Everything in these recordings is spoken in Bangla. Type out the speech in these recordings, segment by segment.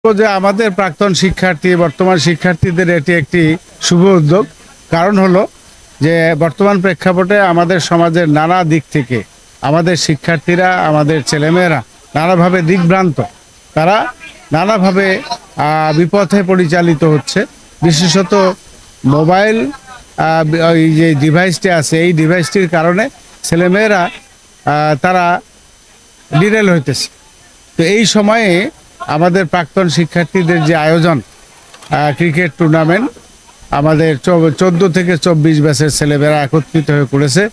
যে আমাদের প্রাক্তন শিক্ষার্থী বর্তমান শিক্ষার্থীদের এটি একটি শুভ উদ্যোগ। কারণ হলো যে বর্তমান প্রেক্ষাপটে আমাদের সমাজের নানা দিক থেকে আমাদের শিক্ষার্থীরা, আমাদের ছেলেমেয়েরা নানাভাবে দিকভ্রান্ত, তারা নানাভাবে বিপথে পরিচালিত হচ্ছে। বিশেষত মোবাইল এই যে ডিভাইসটি আছে, এই ডিভাইসটির কারণে ছেলেমেয়েরা তারা ডিরেল হইতেছে। তো এই সময়ে আমাদের প্রাক্তন শিক্ষার্থীদের যে আয়োজন ক্রিকেট টুর্নামেন্ট, আমাদের 14 থেকে 24 ব্যাচের ছেলেমেয়েরা একত্রিত হয়ে করেছে।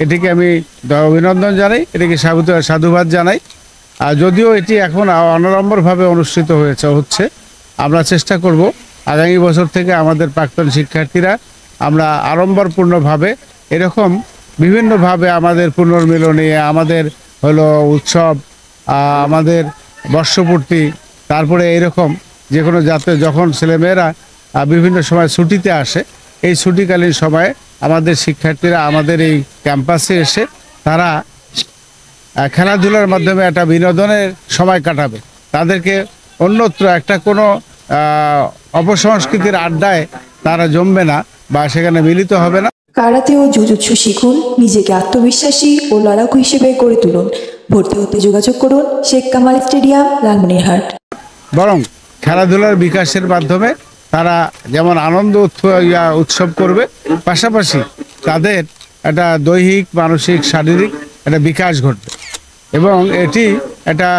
এটিকে আমি অভিনন্দন জানাই, এটিকে সাধুবাদ জানাই। যদিও এটি এখন অনড়ম্বরভাবে অনুষ্ঠিত হচ্ছে, আমরা চেষ্টা করব আগামী বছর থেকে আমাদের প্রাক্তন শিক্ষার্থীরা আমরা আড়ম্বরপূর্ণভাবে এরকম বিভিন্নভাবে আমাদের পুনর্মিলনী, আমাদের হলো উৎসব, আমাদের বর্ষপূর্তি, তারপরে এরকম যে কোনো যখন ছেলেমেয়েরা বিভিন্ন সময় ছুটিতে আসে, এই ছুটিকালীন সময়ে আমাদের শিক্ষার্থীরা আমাদের এই ক্যাম্পাসে এসে তারা খেলাধুলার মাধ্যমে একটা বিনোদনের সময় কাটাবে। তাদেরকে অন্যত্র একটা কোনো অপসংস্কৃতির আড্ডায় তারা জমবে না বা সেখানে মিলিত হবে না। কারাতে ও জুজুৎসু শিখুন, নিজেকে আত্মবিশ্বাসী ও লড়াকু হিসেবে গড়ে তুলুন। ভর্তি হতে যোগাযোগ করুন শেখ কামাল স্টেডিয়াম, লালমনিরহাট। বরং খেলাধুলার বিকাশের মাধ্যমে তারা যেমন আনন্দ উৎসব করবে, পাশাপাশি তাদের একটা দৈহিক, মানসিক, শারীরিক একটা বিকাশ ঘটবে এবং এটি একটা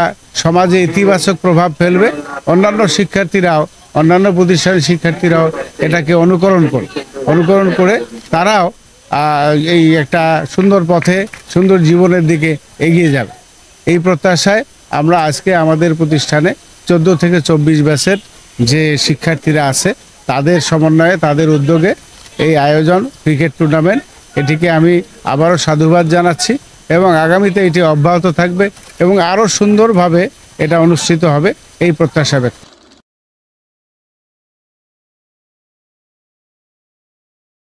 সমাজে ইতিবাচক প্রভাব ফেলবে। অন্যান্য শিক্ষার্থীরাও, অন্যান্য প্রতিষ্ঠানের শিক্ষার্থীরাও এটাকে অনুকরণ করে তারাও এই একটা সুন্দর পথে, সুন্দর জীবনের দিকে এগিয়ে যাবে। এই প্রত্যাশায় আমরা আজকে আমাদের প্রতিষ্ঠানে 14 থেকে 24 ব্যাচের যে শিক্ষার্থীরা আছে তাদের সমন্বয়ে, তাদের উদ্যোগে এই আয়োজন ক্রিকেট টুর্নামেন্ট, এটিকে আমি আবারও সাধুবাদ জানাচ্ছি এবং আগামীতে এটি অব্যাহত থাকবে এবং আরও সুন্দরভাবে এটা অনুষ্ঠিত হবে এই প্রত্যাশা ব্যক্ত।